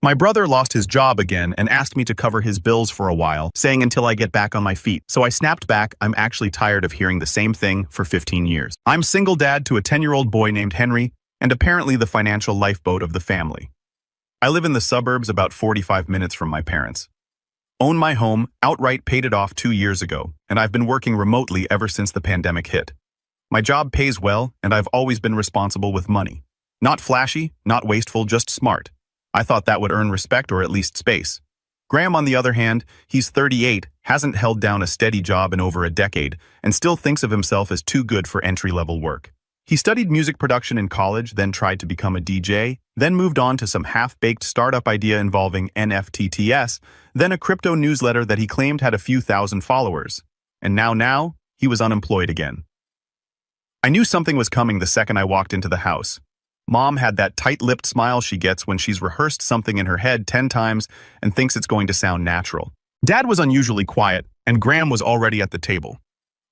My brother lost his job again and asked me to cover his bills for a while, saying until I get back on my feet. So I snapped back, I'm actually tired of hearing the same thing for 15 years. I'm single dad to a 10-year-old boy named Henry, and apparently the financial lifeboat of the family. I live in the suburbs about 45 minutes from my parents. Own my home, outright paid it off 2 years ago, and I've been working remotely ever since the pandemic hit. My job pays well, and I've always been responsible with money. Not flashy, not wasteful, just smart. I thought that would earn respect or at least space. Graham, on the other hand, he's 38, hasn't held down a steady job in over a decade, and still thinks of himself as too good for entry-level work. He studied music production in college, then tried to become a DJ, then moved on to some half-baked startup idea involving NFTs, then a crypto newsletter that he claimed had a few thousand followers. And now, he was unemployed again. I knew something was coming the second I walked into the house. Mom had that tight-lipped smile she gets when she's rehearsed something in her head 10 times and thinks it's going to sound natural. Dad was unusually quiet, and Graham was already at the table.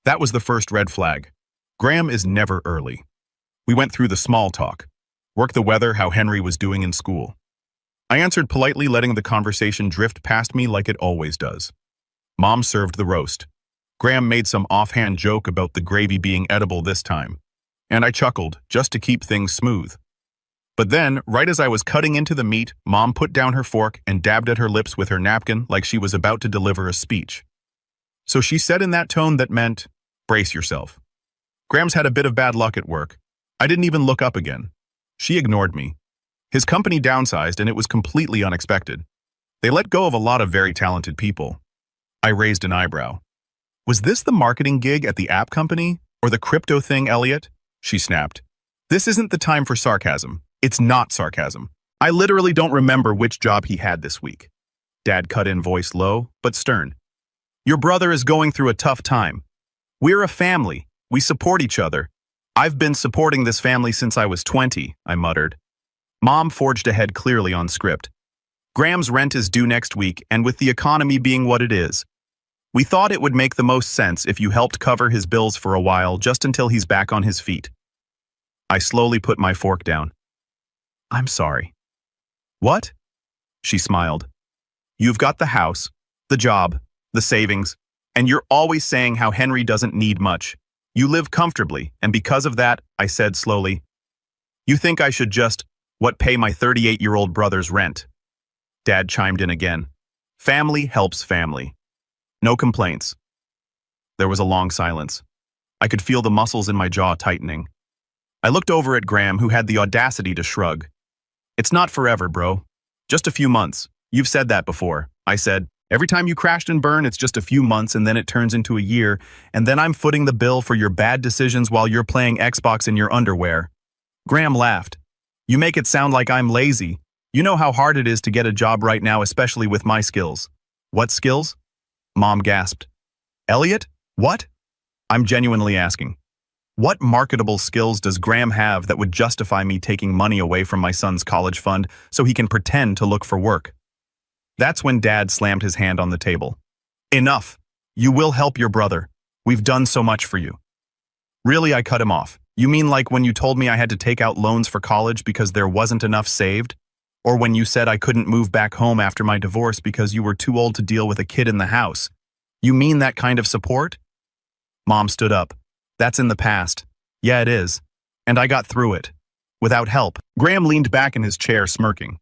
That was the first red flag. Graham is never early. We went through the small talk. Work the weather, how Henry was doing in school. I answered politely, letting the conversation drift past me like it always does. Mom served the roast. Graham made some offhand joke about the gravy being edible this time, and I chuckled just to keep things smooth. But then, right as I was cutting into the meat, Mom put down her fork and dabbed at her lips with her napkin like she was about to deliver a speech. So she said in that tone that meant, brace yourself. Graham's had a bit of bad luck at work. I didn't even look up again. She ignored me. His company downsized and it was completely unexpected. They let go of a lot of very talented people. I raised an eyebrow. Was this the marketing gig at the app company or the crypto thing, Elliot? She snapped. This isn't the time for sarcasm. It's not sarcasm. I literally don't remember which job he had this week. Dad cut in, voice low but stern. Your brother is going through a tough time. We're a family. We support each other. I've been supporting this family since I was 20, I muttered. Mom forged ahead clearly on script. Graham's rent is due next week, and with the economy being what it is, we thought it would make the most sense if you helped cover his bills for a while just until he's back on his feet. I slowly put my fork down. I'm sorry. What? She smiled. You've got the house, the job, the savings, and you're always saying how Henry doesn't need much. You live comfortably, and because of that, I said slowly, you think I should just, pay my 38-year-old brother's rent? Dad chimed in again. Family helps family. No complaints. There was a long silence. I could feel the muscles in my jaw tightening. I looked over at Graham, who had the audacity to shrug. It's not forever, bro. Just a few months. You've said that before. I said, every time you crashed and burned, it's just a few months and then it turns into a year, and then I'm footing the bill for your bad decisions while you're playing Xbox in your underwear. Graham laughed. You make it sound like I'm lazy. You know how hard it is to get a job right now, especially with my skills. What skills? Mom gasped. Elliot? What? I'm genuinely asking. What marketable skills does Graham have that would justify me taking money away from my son's college fund so he can pretend to look for work? That's when Dad slammed his hand on the table. Enough. You will help your brother. We've done so much for you. Really, I cut him off. You mean like when you told me I had to take out loans for college because there wasn't enough saved? Or when you said I couldn't move back home after my divorce because you were too old to deal with a kid in the house? You mean that kind of support? Mom stood up. That's in the past. Yeah, it is. And I got through it. Without help. Graham leaned back in his chair, smirking.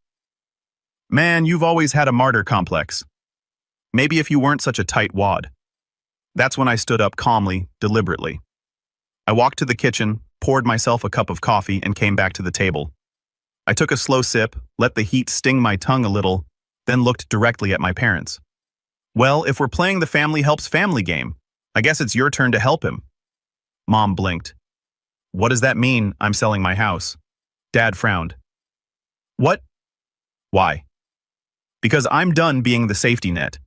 Man, you've always had a martyr complex. Maybe if you weren't such a tight wad. That's when I stood up calmly, deliberately. I walked to the kitchen, poured myself a cup of coffee, and came back to the table. I took a slow sip, let the heat sting my tongue a little, then looked directly at my parents. Well, if we're playing the family helps family game, I guess it's your turn to help him. Mom blinked. What does that mean, I'm selling my house? Dad frowned. What? Why? Because I'm done being the safety net.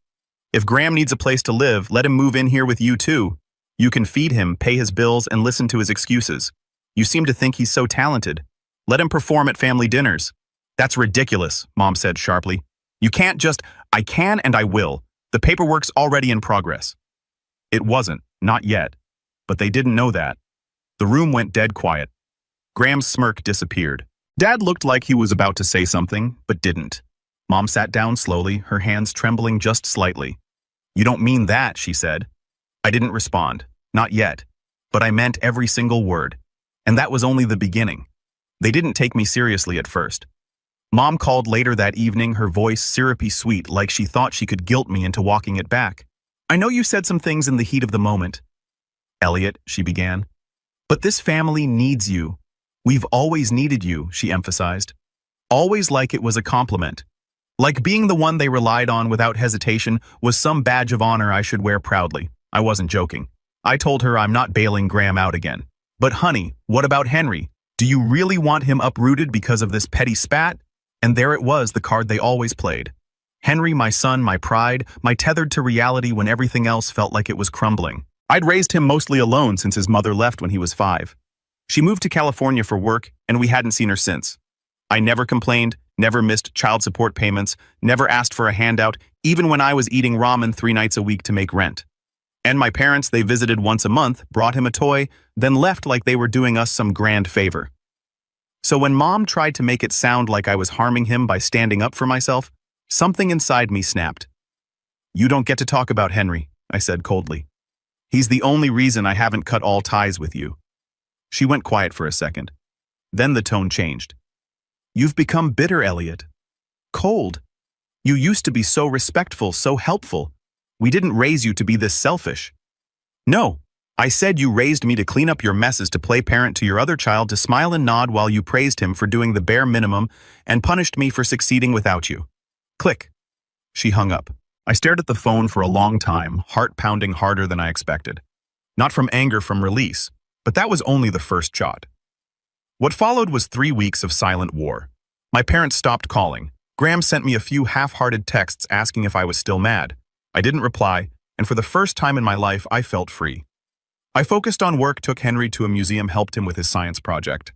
If Graham needs a place to live, let him move in here with you too. You can feed him, pay his bills, and listen to his excuses. You seem to think he's so talented. Let him perform at family dinners. That's ridiculous, Mom said sharply. You can't just, I can and I will. The paperwork's already in progress. It wasn't, not yet. But they didn't know that. The room went dead quiet. Graham's smirk disappeared. Dad looked like he was about to say something, but didn't. Mom sat down slowly, her hands trembling just slightly. "You don't mean that," she said. I didn't respond. Not yet. But I meant every single word. And that was only the beginning. They didn't take me seriously at first. Mom called later that evening, her voice syrupy sweet, like she thought she could guilt me into walking it back. "I know you said some things in the heat of the moment, Elliot," she began. "But this family needs you. We've always needed you," she emphasized. Always, like it was a compliment. Like being the one they relied on without hesitation was some badge of honor I should wear proudly. I wasn't joking. I told her I'm not bailing Graham out again. "But honey, what about Henry? Do you really want him uprooted because of this petty spat?" And there it was, the card they always played. Henry, my son, my pride, my tethered to reality when everything else felt like it was crumbling. I'd raised him mostly alone since his mother left when he was 5. She moved to California for work, and we hadn't seen her since. I never complained, never missed child support payments, never asked for a handout, even when I was eating ramen 3 nights a week to make rent. And my parents, they visited once a month, brought him a toy, then left like they were doing us some grand favor. So when Mom tried to make it sound like I was harming him by standing up for myself, something inside me snapped. "You don't get to talk about Henry," I said coldly. "He's the only reason I haven't cut all ties with you." She went quiet for a second. Then the tone changed. "You've become bitter, Elliot. Cold. You used to be so respectful, so helpful. We didn't raise you to be this selfish." "No, I said you raised me to clean up your messes, to play parent to your other child, to smile and nod while you praised him for doing the bare minimum and punished me for succeeding without you." Click. She hung up. I stared at the phone for a long time, heart pounding harder than I expected. Not from anger, from release, but that was only the first shot. What followed was 3 weeks of silent war. My parents stopped calling. Graham sent me a few half-hearted texts asking if I was still mad. I didn't reply, and for the first time in my life, I felt free. I focused on work, took Henry to a museum, helped him with his science project.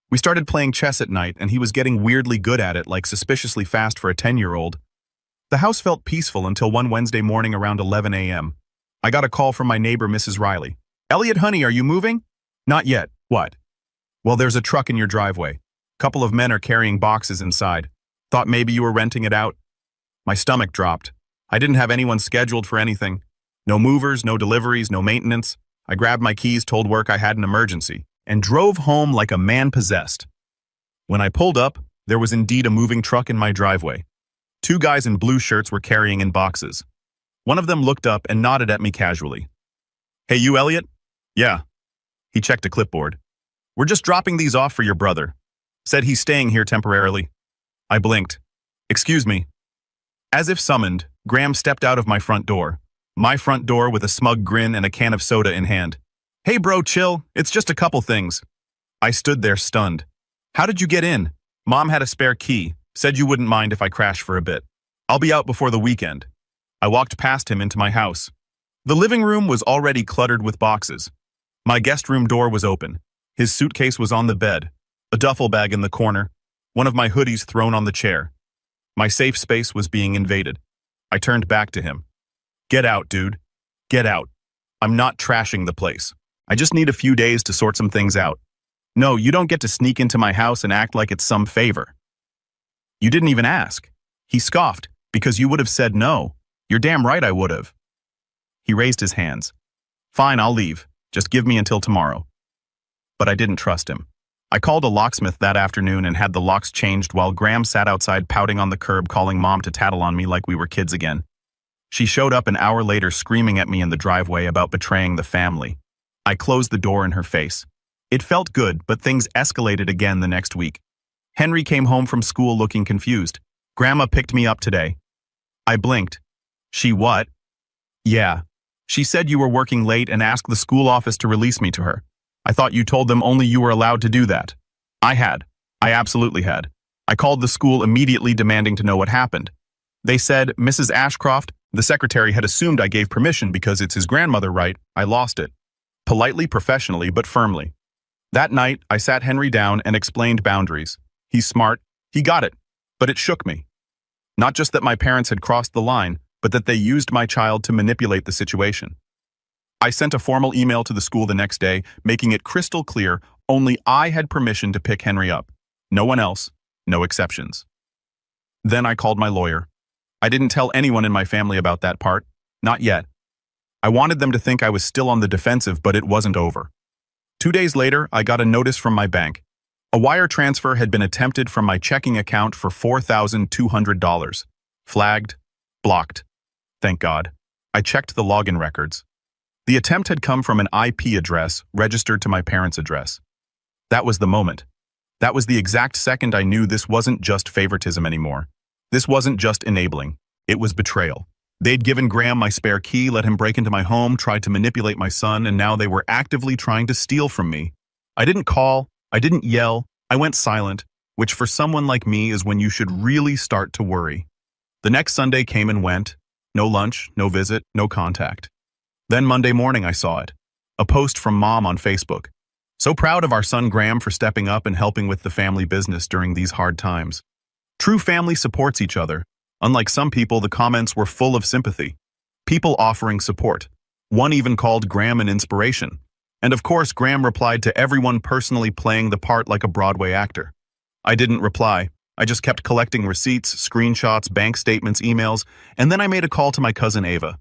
We started playing chess at night, and he was getting weirdly good at it, like suspiciously fast for a 10-year-old. The house felt peaceful until one Wednesday morning around 11 a.m. I got a call from my neighbor, Mrs. Riley. "Elliot, honey, are you moving?" "Not yet." "What?" "Well, there's a truck in your driveway. Couple of men are carrying boxes inside. Thought maybe you were renting it out." My stomach dropped. I didn't have anyone scheduled for anything. No movers, no deliveries, no maintenance. I grabbed my keys, told work I had an emergency, and drove home like a man possessed. When I pulled up, there was indeed a moving truck in my driveway. 2 guys in blue shirts were carrying in boxes. One of them looked up and nodded at me casually. "Hey, you, Elliot?" "Yeah." He checked a clipboard. "We're just dropping these off for your brother. Said he's staying here temporarily." I blinked. "Excuse me." As if summoned, Graham stepped out of my front door. My front door with a smug grin and a can of soda in hand. "Hey bro, chill. It's just a couple things." I stood there stunned. "How did you get in?" "Mom had a spare key. Said you wouldn't mind if I crashed for a bit. I'll be out before the weekend." I walked past him into my house. The living room was already cluttered with boxes. My guest room door was open. His suitcase was on the bed, a duffel bag in the corner, one of my hoodies thrown on the chair. My safe space was being invaded. I turned back to him. "Get out, dude. Get out. I'm not trashing the place. I just need a few days to sort some things out. No, you don't get to sneak into my house and act like it's some favor." "You didn't even ask." He scoffed. "Because you would have said no." "You're damn right I would have." He raised his hands. "Fine, I'll leave. Just give me until tomorrow." But I didn't trust him. I called a locksmith that afternoon and had the locks changed while Graham sat outside pouting on the curb, calling Mom to tattle on me like we were kids again. She showed up an hour later screaming at me in the driveway about betraying the family. I closed the door in her face. It felt good, but things escalated again the next week. Henry came home from school looking confused. "Grandma picked me up today." I blinked. "She what?" "Yeah. She said you were working late and asked the school office to release me to her. I thought you told them only you were allowed to do that." I had. I absolutely had. I called the school immediately demanding to know what happened. They said, "Mrs. Ashcroft, the secretary had assumed I gave permission because it's his grandmother, right? I lost it." Politely, professionally, but firmly. That night, I sat Henry down and explained boundaries. He's smart. He got it. But it shook me. Not just that my parents had crossed the line, but that they used my child to manipulate the situation. I sent a formal email to the school the next day, making it crystal clear only I had permission to pick Henry up. No one else, no exceptions. Then I called my lawyer. I didn't tell anyone in my family about that part. Not yet. I wanted them to think I was still on the defensive, but it wasn't over. 2 days later, I got a notice from my bank. A wire transfer had been attempted from my checking account for $4,200. Flagged. Blocked. Thank God. I checked the login records. The attempt had come from an IP address registered to my parents' address. That was the moment. That was the exact second I knew this wasn't just favoritism anymore. This wasn't just enabling. It was betrayal. They'd given Graham my spare key, let him break into my home, tried to manipulate my son, and now they were actively trying to steal from me. I didn't call. I didn't yell. I went silent, which for someone like me is when you should really start to worry. The next Sunday came and went. No lunch, no visit, no contact. Then Monday morning I saw it. A post from Mom on Facebook. So proud of our son Graham for stepping up and helping with the family business during these hard times. True family supports each other. Unlike some people, the comments were full of sympathy. People offering support. One even called Graham an inspiration. And of course, Graham replied to everyone personally playing the part like a Broadway actor. I didn't reply. I just kept collecting receipts, screenshots, bank statements, emails, and then I made a call to my cousin Ava.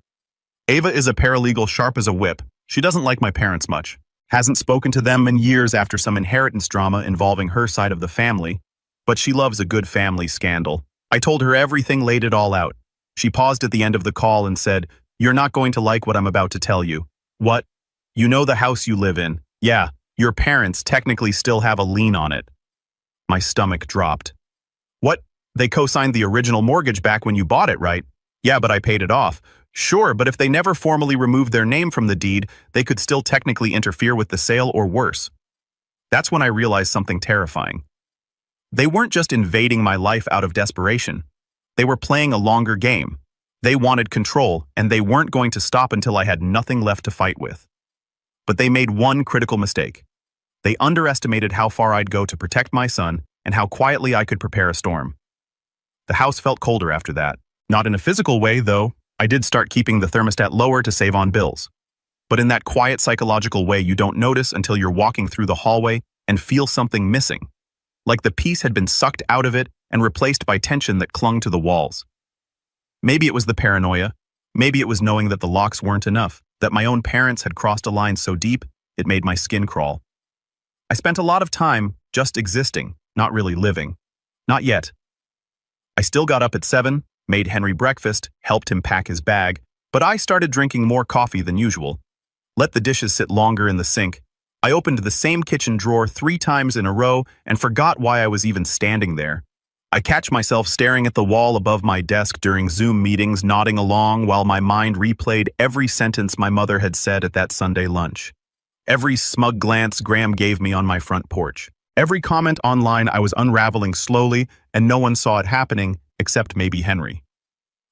Ava is a paralegal sharp as a whip. She doesn't like my parents much. Hasn't spoken to them in years after some inheritance drama involving her side of the family, but she loves a good family scandal. I told her everything, laid it all out. She paused at the end of the call and said, "You're not going to like what I'm about to tell you." "What?" "You know the house you live in. Yeah, your parents technically still have a lien on it." My stomach dropped. "What? They co-signed the original mortgage back when you bought it, right?" "Yeah, but I paid it off." "Sure, but if they never formally removed their name from the deed, they could still technically interfere with the sale or worse." That's when I realized something terrifying. They weren't just invading my life out of desperation. They were playing a longer game. They wanted control, and they weren't going to stop until I had nothing left to fight with. But they made one critical mistake. They underestimated how far I'd go to protect my son and how quietly I could prepare a storm. The house felt colder after that. Not in a physical way, though. I did start keeping the thermostat lower to save on bills. But in that quiet psychological way you don't notice until you're walking through the hallway and feel something missing. Like the peace had been sucked out of it and replaced by tension that clung to the walls. Maybe it was the paranoia. Maybe it was knowing that the locks weren't enough, that my own parents had crossed a line so deep, it made my skin crawl. I spent a lot of time just existing, not really living. Not yet. I still got up at 7, made Henry breakfast, helped him pack his bag, but I started drinking more coffee than usual. Let the dishes sit longer in the sink. I opened the same kitchen drawer 3 times in a row and forgot why I was even standing there. I catch myself staring at the wall above my desk during Zoom meetings, nodding along while my mind replayed every sentence my mother had said at that Sunday lunch. Every smug glance Graham gave me on my front porch. Every comment online I was unraveling slowly, and no one saw it happening, except maybe Henry.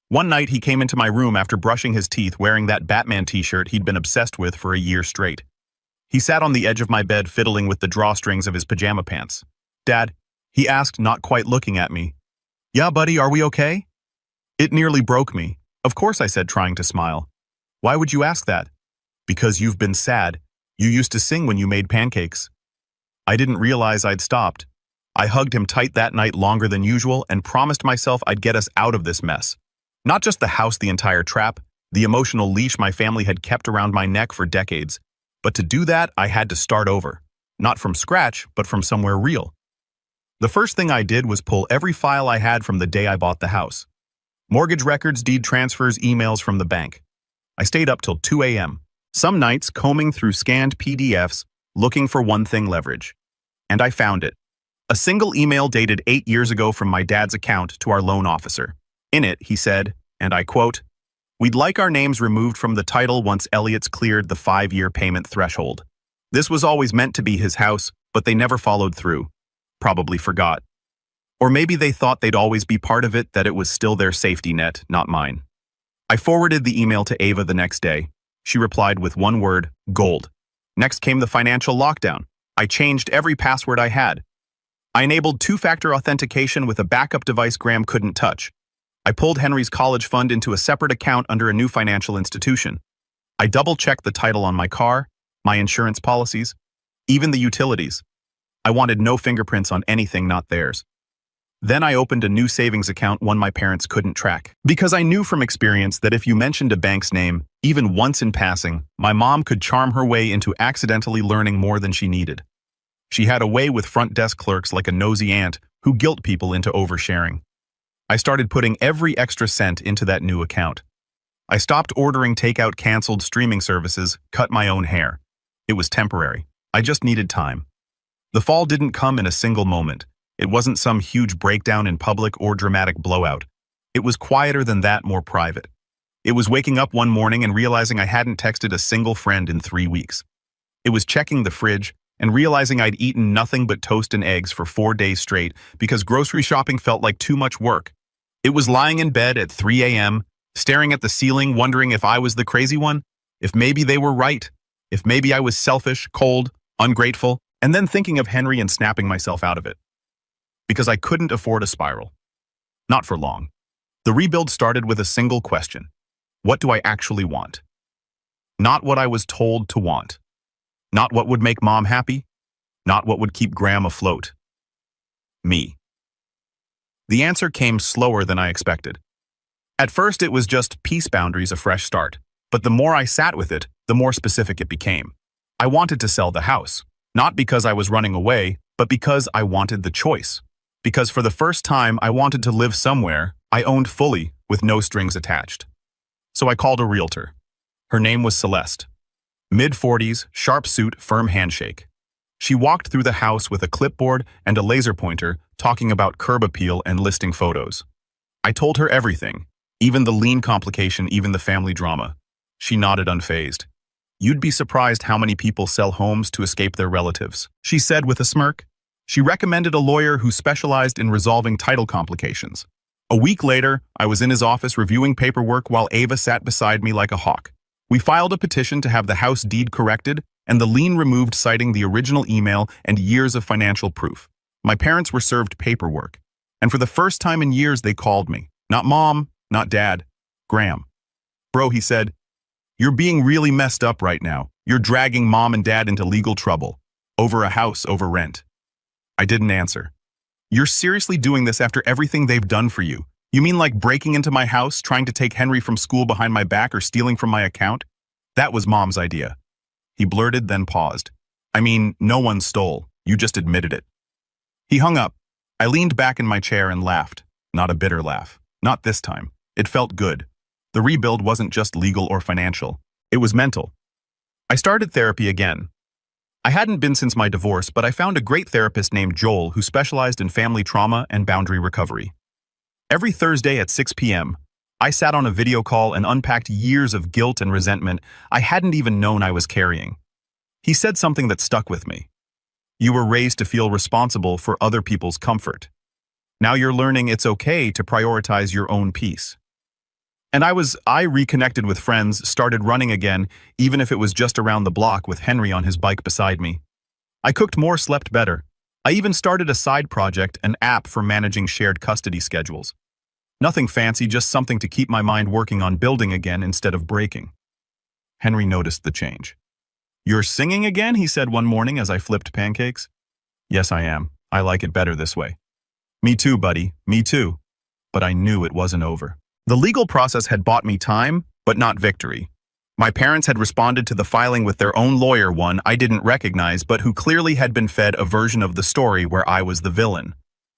One night he came into my room after brushing his teeth wearing that Batman t-shirt he'd been obsessed with for a year straight. He sat on the edge of my bed fiddling with the drawstrings of his pajama pants. "Dad," he asked, not quite looking at me. "Yeah, buddy, are we okay?" It nearly broke me. "Of course," I said, trying to smile. "Why would you ask that?" "Because you've been sad. You used to sing when you made pancakes." I didn't realize I'd stopped. I hugged him tight that night longer than usual and promised myself I'd get us out of this mess. Not just the house, the entire trap, the emotional leash my family had kept around my neck for decades. But to do that, I had to start over. Not from scratch, but from somewhere real. The first thing I did was pull every file I had from the day I bought the house. Mortgage records, deed transfers, emails from the bank. I stayed up till 2 a.m., some nights combing through scanned PDFs, looking for one thing: leverage. And I found it. A single email dated 8 years ago from my dad's account to our loan officer. In it, he said, and I quote, "We'd like our names removed from the title once Elliot's cleared the 5-year payment threshold. This was always meant to be his house, but they never followed through. Probably forgot. Or maybe they thought they'd always be part of it, that it was still their safety net, not mine." I forwarded the email to Ava the next day. She replied with one word: gold. Next came the financial lockdown. I changed every password I had. I enabled 2-factor authentication with a backup device Graham couldn't touch. I pulled Henry's college fund into a separate account under a new financial institution. I double-checked the title on my car, my insurance policies, even the utilities. I wanted no fingerprints on anything not theirs. Then I opened a new savings account, one my parents couldn't track. Because I knew from experience that if you mentioned a bank's name, even once in passing, my mom could charm her way into accidentally learning more than she needed. She had a way with front desk clerks like a nosy aunt who guilt people into oversharing. I started putting every extra cent into that new account. I stopped ordering takeout, canceled streaming services, cut my own hair. It was temporary. I just needed time. The fall didn't come in a single moment. It wasn't some huge breakdown in public or dramatic blowout. It was quieter than that, more private. It was waking up one morning and realizing I hadn't texted a single friend in 3 weeks. It was checking the fridge and realizing I'd eaten nothing but toast and eggs for 4 days straight because grocery shopping felt like too much work. It was lying in bed at 3 a.m., staring at the ceiling, wondering if I was the crazy one, if maybe they were right, if maybe I was selfish, cold, ungrateful, and then thinking of Henry and snapping myself out of it. Because I couldn't afford a spiral. Not for long. The rebuild started with a single question. What do I actually want? Not what I was told to want. Not what would make mom happy. Not what would keep Graham afloat. Me. The answer came slower than I expected. At first, it was just peace boundaries, a fresh start. But the more I sat with it, the more specific it became. I wanted to sell the house, not because I was running away, but because I wanted the choice. Because for the first time, I wanted to live somewhere I owned fully with no strings attached. So I called a realtor. Her name was Celeste. Mid-40s, sharp suit, firm handshake. She walked through the house with a clipboard and a laser pointer, talking about curb appeal and listing photos. I told her everything, even the lien complication, even the family drama. She nodded unfazed. You'd be surprised how many people sell homes to escape their relatives, she said with a smirk. She recommended a lawyer who specialized in resolving title complications. A week later, I was in his office reviewing paperwork while Ava sat beside me like a hawk. We filed a petition to have the house deed corrected and the lien removed, citing the original email and years of financial proof. My parents were served paperwork, and for the first time in years they called me. Not mom, not dad, Graham. Bro, he said, you're being really messed up right now. You're dragging mom and dad into legal trouble. Over a house, over rent. I didn't answer. You're seriously doing this after everything they've done for you? You mean like breaking into my house, trying to take Henry from school behind my back, or stealing from my account? That was mom's idea. He blurted, then paused. I mean, no one stole. You just admitted it. He hung up. I leaned back in my chair and laughed. Not a bitter laugh. Not this time. It felt good. The rebuild wasn't just legal or financial. It was mental. I started therapy again. I hadn't been since my divorce, but I found a great therapist named Joel who specialized in family trauma and boundary recovery. Every Thursday at 6 p.m., I sat on a video call and unpacked years of guilt and resentment I hadn't even known I was carrying. He said something that stuck with me. You were raised to feel responsible for other people's comfort. Now you're learning it's okay to prioritize your own peace. And I reconnected with friends, started running again, even if it was just around the block with Henry on his bike beside me. I cooked more, slept better. I even started a side project, an app for managing shared custody schedules. Nothing fancy, just something to keep my mind working on building again instead of breaking. Henry noticed the change. You're singing again, he said one morning as I flipped pancakes. Yes, I am. I like it better this way. Me too, buddy. Me too. But I knew it wasn't over. The legal process had bought me time, but not victory. My parents had responded to the filing with their own lawyer, one I didn't recognize, but who clearly had been fed a version of the story where I was the villain.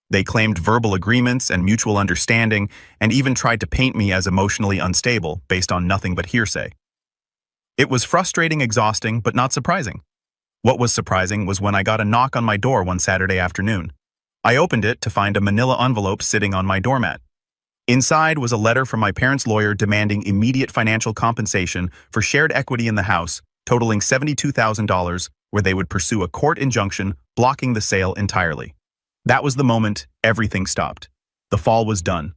They claimed verbal agreements and mutual understanding, and even tried to paint me as emotionally unstable based on nothing but hearsay. It was frustrating, exhausting, but not surprising. What was surprising was when I got a knock on my door one Saturday afternoon. I opened it to find a manila envelope sitting on my doormat. Inside was a letter from my parents' lawyer demanding immediate financial compensation for shared equity in the house, totaling $72,000, where they would pursue a court injunction blocking the sale entirely. That was the moment everything stopped. The fall was done.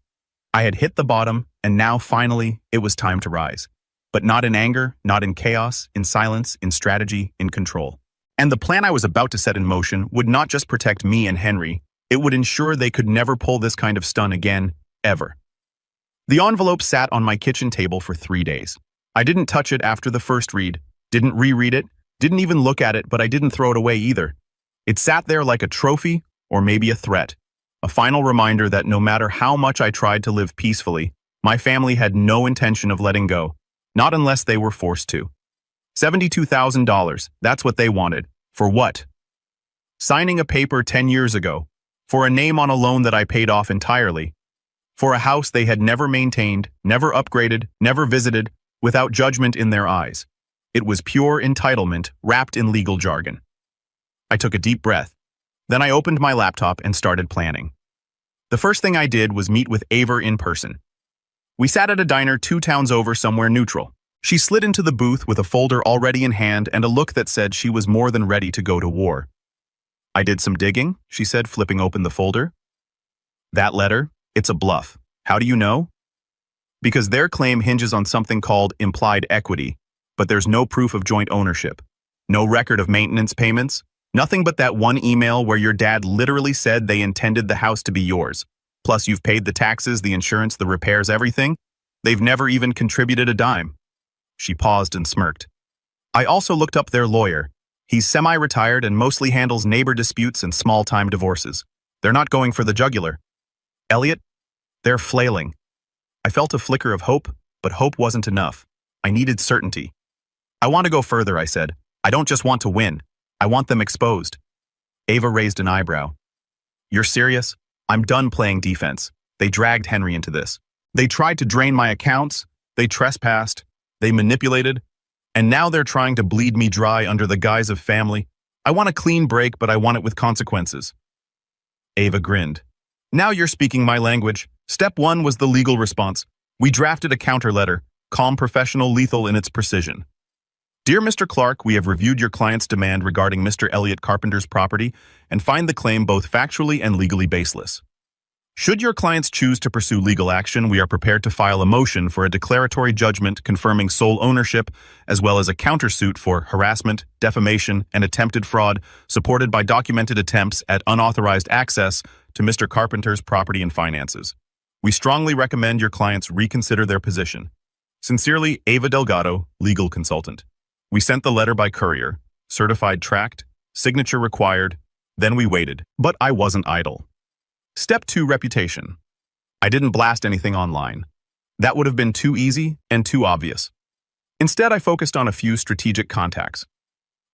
I had hit the bottom, and now finally it was time to rise. But not in anger, not in chaos, in silence, in strategy, in control. And the plan I was about to set in motion would not just protect me and Henry, it would ensure they could never pull this kind of stunt again, ever. The envelope sat on my kitchen table for 3 days. I didn't touch it after the first read, didn't reread it, didn't even look at it, but I didn't throw it away either. It sat there like a trophy, or maybe a threat. A final reminder that no matter how much I tried to live peacefully, my family had no intention of letting go, not unless they were forced to. $72,000, that's what they wanted. For what? Signing a paper 10 years ago. For a name on a loan that I paid off entirely. For a house they had never maintained, never upgraded, never visited, without judgment in their eyes. It was pure entitlement wrapped in legal jargon. I took a deep breath. Then I opened my laptop and started planning. The first thing I did was meet with Ava in person. We sat at a diner 2 towns over somewhere neutral. She slid into the booth with a folder already in hand and a look that said she was more than ready to go to war. "I did some digging," she said, flipping open the folder. "That letter, it's a bluff. How do you know?" "Because their claim hinges on something called implied equity, but there's no proof of joint ownership. No record of maintenance payments. Nothing but that one email where your dad literally said they intended the house to be yours. Plus you've paid the taxes, the insurance, the repairs, everything. They've never even contributed a dime." She paused and smirked. "I also looked up their lawyer. He's semi-retired and mostly handles neighbor disputes and small-time divorces. They're not going for the jugular. Elliot, they're flailing." I felt a flicker of hope, but hope wasn't enough. I needed certainty. "I want to go further," I said. "I don't just want to win. I want them exposed." Ava raised an eyebrow. "You're serious? I'm done playing defense. They dragged Henry into this. They tried to drain my accounts, they trespassed, they manipulated, and now they're trying to bleed me dry under the guise of family. I want a clean break, but I want it with consequences." Ava grinned. "Now you're speaking my language. Step 1 was the legal response. We drafted a counter letter, calm, professional, lethal in its precision. Dear Mr. Clark, we have reviewed your client's demand regarding Mr. Elliot Carpenter's property and find the claim both factually and legally baseless. Should your clients choose to pursue legal action, we are prepared to file a motion for a declaratory judgment confirming sole ownership, as well as a countersuit for harassment, defamation, and attempted fraud, supported by documented attempts at unauthorized access to Mr. Carpenter's property and finances. We strongly recommend your clients reconsider their position. Sincerely, Ava Delgado, legal consultant." We sent the letter by courier, certified tracked, signature required, then we waited. But I wasn't idle. Step 2, reputation. I didn't blast anything online. That would have been too easy and too obvious. Instead, I focused on a few strategic contacts.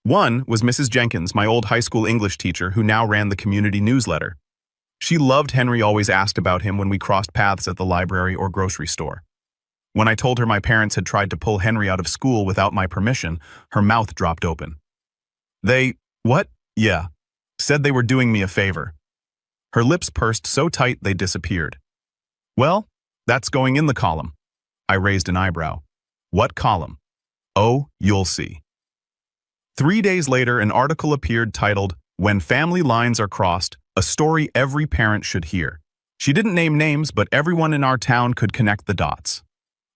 One was Mrs. Jenkins, my old high school English teacher who now ran the community newsletter. She loved Henry, always asked about him when we crossed paths at the library or grocery store. When I told her my parents had tried to pull Henry out of school without my permission, her mouth dropped open. "They, what? Yeah. Said they were doing me a favor." Her lips pursed so tight they disappeared. "Well, that's going in the column." I raised an eyebrow. "What column?" "Oh, you'll see." 3 days later, an article appeared titled, "When Family Lines Are Crossed, a Story Every Parent Should Hear." She didn't name names, but everyone in our town could connect the dots.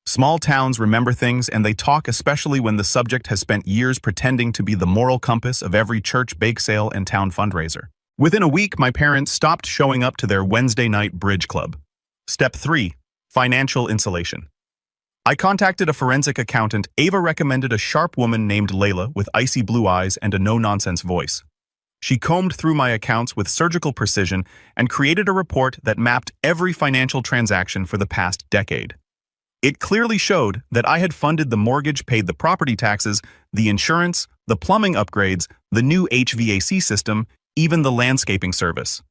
Small towns remember things, and they talk, especially when the subject has spent years pretending to be the moral compass of every church bake sale and town fundraiser. Within a week, my parents stopped showing up to their Wednesday night bridge club. Step 3, financial insulation. I contacted a forensic accountant. Ava recommended a sharp woman named Layla with icy blue eyes and a no-nonsense voice. She combed through my accounts with surgical precision and created a report that mapped every financial transaction for the past decade. It clearly showed that I had funded the mortgage, paid the property taxes, the insurance, the plumbing upgrades, the new HVAC system, even the landscaping service.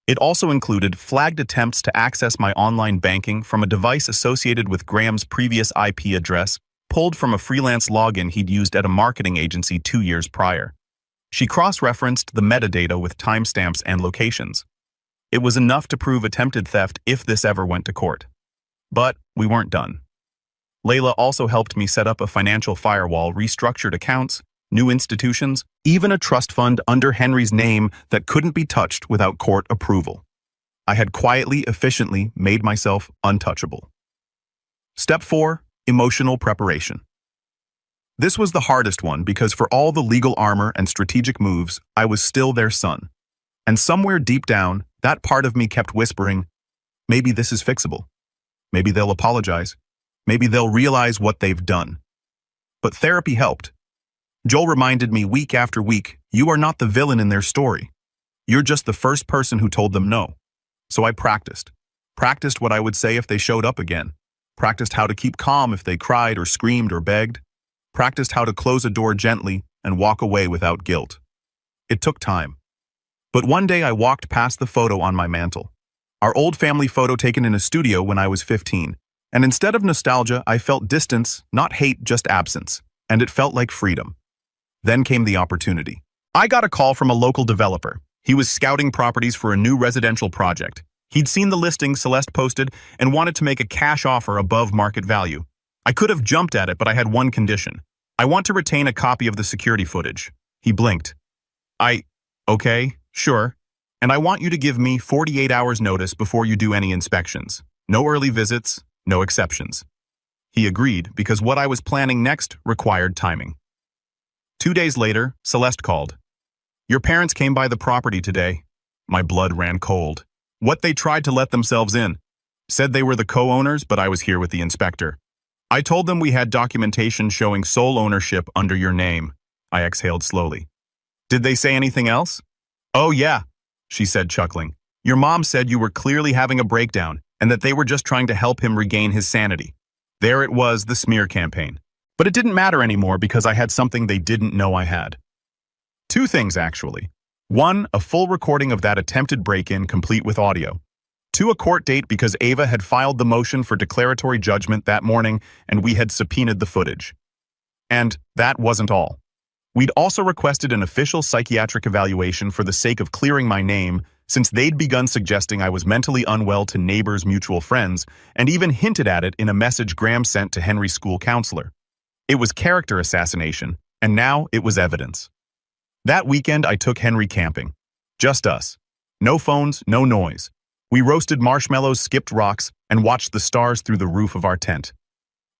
It also included flagged attempts to access my online banking from a device associated with Graham's previous IP address, pulled from a freelance login he'd used at a marketing agency 2 years prior. She cross-referenced the metadata with timestamps and locations. It was enough to prove attempted theft if this ever went to court. But we weren't done. Layla also helped me set up a financial firewall, restructured accounts, new institutions, even a trust fund under Henry's name that couldn't be touched without court approval. I had quietly, efficiently made myself untouchable. Step 4, emotional preparation. This was the hardest one because for all the legal armor and strategic moves, I was still their son. And somewhere deep down, that part of me kept whispering, maybe this is fixable. Maybe they'll apologize. Maybe they'll realize what they've done. But therapy helped. Joel reminded me week after week, you are not the villain in their story. You're just the first person who told them no. So I practiced. Practiced what I would say if they showed up again. Practiced how to keep calm if they cried or screamed or begged. Practiced how to close a door gently and walk away without guilt. It took time. But one day I walked past the photo on my mantle. Our old family photo taken in a studio when I was 15. And instead of nostalgia, I felt distance, not hate, just absence. And it felt like freedom. Then came the opportunity. I got a call from a local developer. He was scouting properties for a new residential project. He'd seen the listing Celeste posted and wanted to make a cash offer above market value. I could have jumped at it, but I had one condition. I want to retain a copy of the security footage. He blinked. Okay, sure. And I want you to give me 48 hours notice before you do any inspections. No early visits, no exceptions. He agreed because what I was planning next required timing. 2 days later, Celeste called. Your parents came by the property today. My blood ran cold. What they tried to let themselves in. Said they were the co-owners, but I was here with the inspector. I told them we had documentation showing sole ownership under your name. I exhaled slowly. Did they say anything else? Oh yeah, she said, chuckling. Your mom said you were clearly having a breakdown and that they were just trying to help him regain his sanity. There it was, the smear campaign. But it didn't matter anymore because I had something they didn't know I had. 2 things, actually. 1, a full recording of that attempted break-in complete with audio. 2, a court date because Ava had filed the motion for declaratory judgment that morning and we had subpoenaed the footage. And that wasn't all. We'd also requested an official psychiatric evaluation for the sake of clearing my name, since they'd begun suggesting I was mentally unwell to neighbors' mutual friends, and even hinted at it in a message Graham sent to Henry's school counselor. It was character assassination, and now it was evidence. That weekend I took Henry camping. Just us. No phones, no noise. We roasted marshmallows, skipped rocks, and watched the stars through the roof of our tent.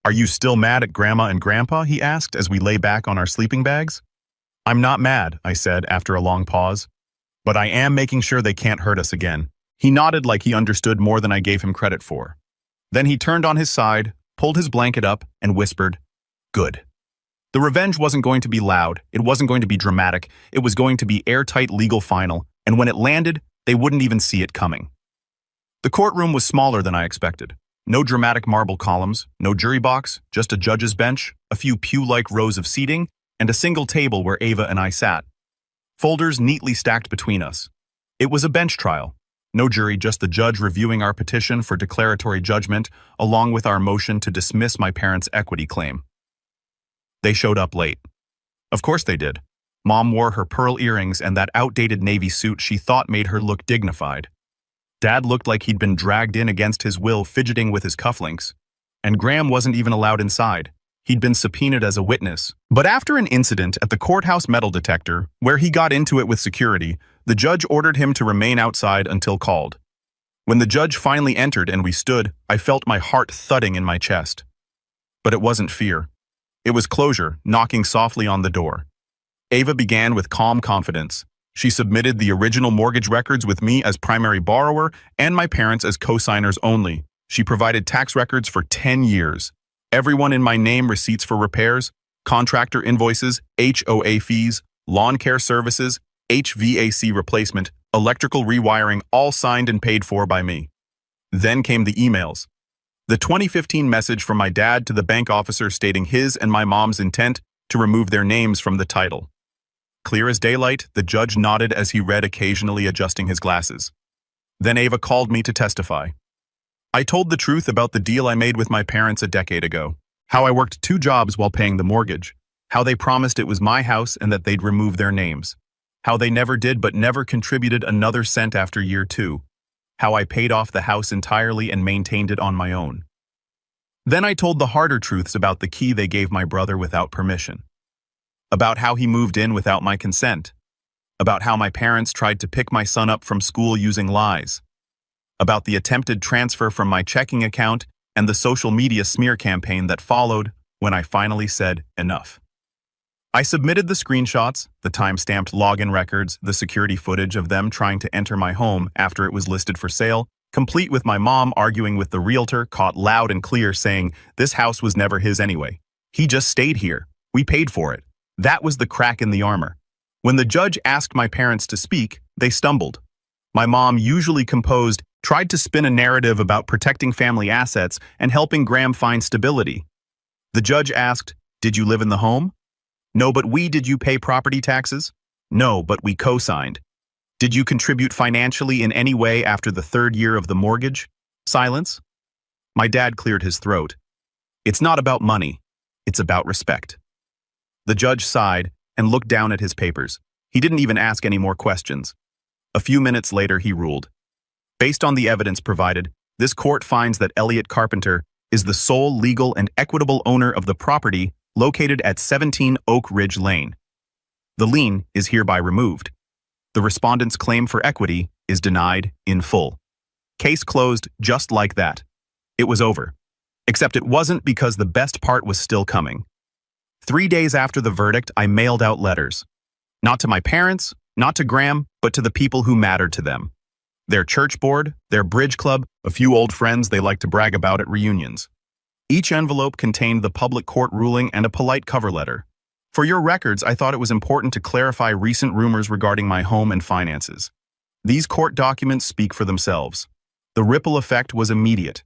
Are you still mad at Grandma and Grandpa? He asked as we lay back on our sleeping bags. I'm not mad, I said after a long pause. But I am making sure they can't hurt us again. He nodded like he understood more than I gave him credit for. Then he turned on his side, pulled his blanket up, and whispered, Good. The revenge wasn't going to be loud, it wasn't going to be dramatic, it was going to be airtight legal final, and when it landed, they wouldn't even see it coming. The courtroom was smaller than I expected. No dramatic marble columns, no jury box, just a judge's bench, a few pew-like rows of seating, and a single table where Ava and I sat. Folders neatly stacked between us. It was a bench trial. No jury, just the judge reviewing our petition for declaratory judgment, along with our motion to dismiss my parents' equity claim. They showed up late. Of course they did. Mom wore her pearl earrings and that outdated navy suit she thought made her look dignified. Dad looked like he'd been dragged in against his will, fidgeting with his cufflinks. And Graham wasn't even allowed inside. He'd been subpoenaed as a witness. But after an incident at the courthouse metal detector, where he got into it with security, the judge ordered him to remain outside until called. When the judge finally entered and we stood, I felt my heart thudding in my chest. But it wasn't fear. It was closure, knocking softly on the door. Ava began with calm confidence. She submitted the original mortgage records with me as primary borrower and my parents as co-signers only. She provided tax records for 10 years. Everyone in my name, receipts for repairs, contractor invoices, HOA fees, lawn care services, HVAC replacement, electrical rewiring, all signed and paid for by me. Then came the emails. The 2015 message from my dad to the bank officer stating his and my mom's intent to remove their names from the title. Clear as daylight, the judge nodded as he read, occasionally adjusting his glasses. Then Ava called me to testify. I told the truth about the deal I made with my parents a decade ago, how I worked 2 jobs while paying the mortgage, how they promised it was my house and that they'd remove their names, how they never did but never contributed another cent after year 2, how I paid off the house entirely and maintained it on my own. Then I told the harder truths about the key they gave my brother without permission, about how he moved in without my consent, about how my parents tried to pick my son up from school using lies, about the attempted transfer from my checking account and the social media smear campaign that followed when I finally said enough. I submitted the screenshots, the time-stamped login records, the security footage of them trying to enter my home after it was listed for sale, complete with my mom arguing with the realtor, caught loud and clear saying this house was never his anyway. He just stayed here. We paid for it. That was the crack in the armor. When the judge asked my parents to speak, they stumbled. My mom, usually composed, Tried to spin a narrative about protecting family assets and helping Graham find stability. The judge asked, "Did you live in the home?" "No, but we." "Did you pay property taxes?" "No, but we co-signed." "Did you contribute financially in any way after the third year of the mortgage?" Silence. My dad cleared his throat. "It's not about money. It's about respect." The judge sighed and looked down at his papers. He didn't even ask any more questions. A few minutes later, he ruled. Based on the evidence provided, this court finds that Elliot Carpenter is the sole legal and equitable owner of the property located at 17 Oak Ridge Lane. The lien is hereby removed. The respondent's claim for equity is denied in full. Case closed just like that. It was over. Except it wasn't, because the best part was still coming. 3 days after the verdict, I mailed out letters. Not to my parents, not to Graham, but to the people who mattered to them. Their church board, their bridge club, a few old friends they like to brag about at reunions. Each envelope contained the public court ruling and a polite cover letter. For your records, I thought it was important to clarify recent rumors regarding my home and finances. These court documents speak for themselves. The ripple effect was immediate.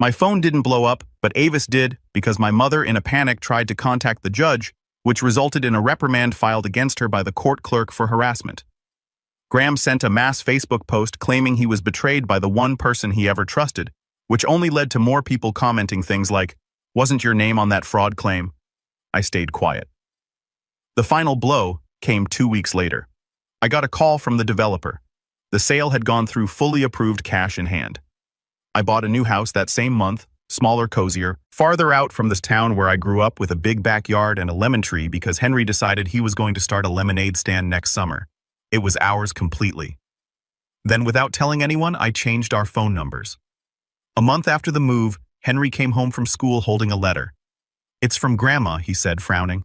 My phone didn't blow up, but Avis did, because my mother in a panic tried to contact the judge, which resulted in a reprimand filed against her by the court clerk for harassment. Graham sent a mass Facebook post claiming he was betrayed by the one person he ever trusted, which only led to more people commenting things like, "Wasn't your name on that fraud claim?" I stayed quiet. The final blow came 2 weeks later. I got a call from the developer. The sale had gone through, fully approved, cash in hand. I bought a new house that same month, smaller, cozier, farther out from this town where I grew up, with a big backyard and a lemon tree, because Henry decided he was going to start a lemonade stand next summer. It was ours completely. Then, without telling anyone, I changed our phone numbers. A month after the move, Henry came home from school holding a letter. "It's from Grandma," he said, frowning.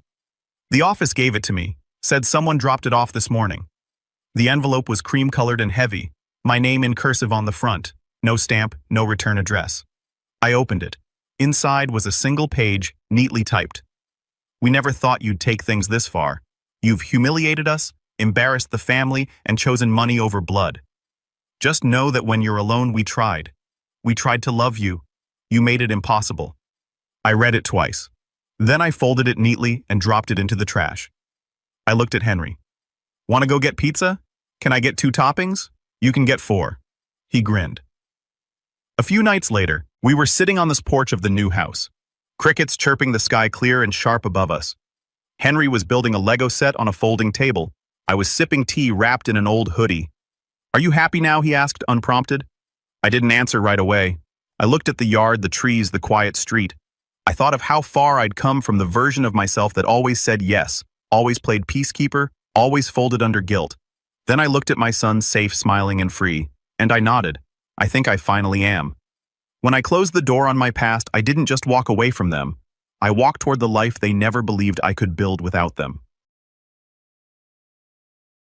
"The office gave it to me, said someone dropped it off this morning." The envelope was cream-colored and heavy, my name in cursive on the front, no stamp, no return address. I opened it. Inside was a single page, neatly typed. "We never thought you'd take things this far. You've humiliated us, embarrassed the family, and chosen money over blood. Just know that when you're alone, we tried. We tried to love you. You made it impossible." I read it twice. Then I folded it neatly and dropped it into the trash. I looked at Henry. "Want to go get pizza? Can I get 2 toppings? You can get 4. He grinned. A few nights later, we were sitting on this porch of the new house. Crickets chirping, the sky clear and sharp above us. Henry was building a Lego set on a folding table. I was sipping tea wrapped in an old hoodie. "Are you happy now?" he asked, unprompted. I didn't answer right away. I looked at the yard, the trees, the quiet street. I thought of how far I'd come from the version of myself that always said yes, always played peacekeeper, always folded under guilt. Then I looked at my son, safe, smiling, and free, and I nodded. I think I finally am. When I closed the door on my past, I didn't just walk away from them. I walked toward the life they never believed I could build without them.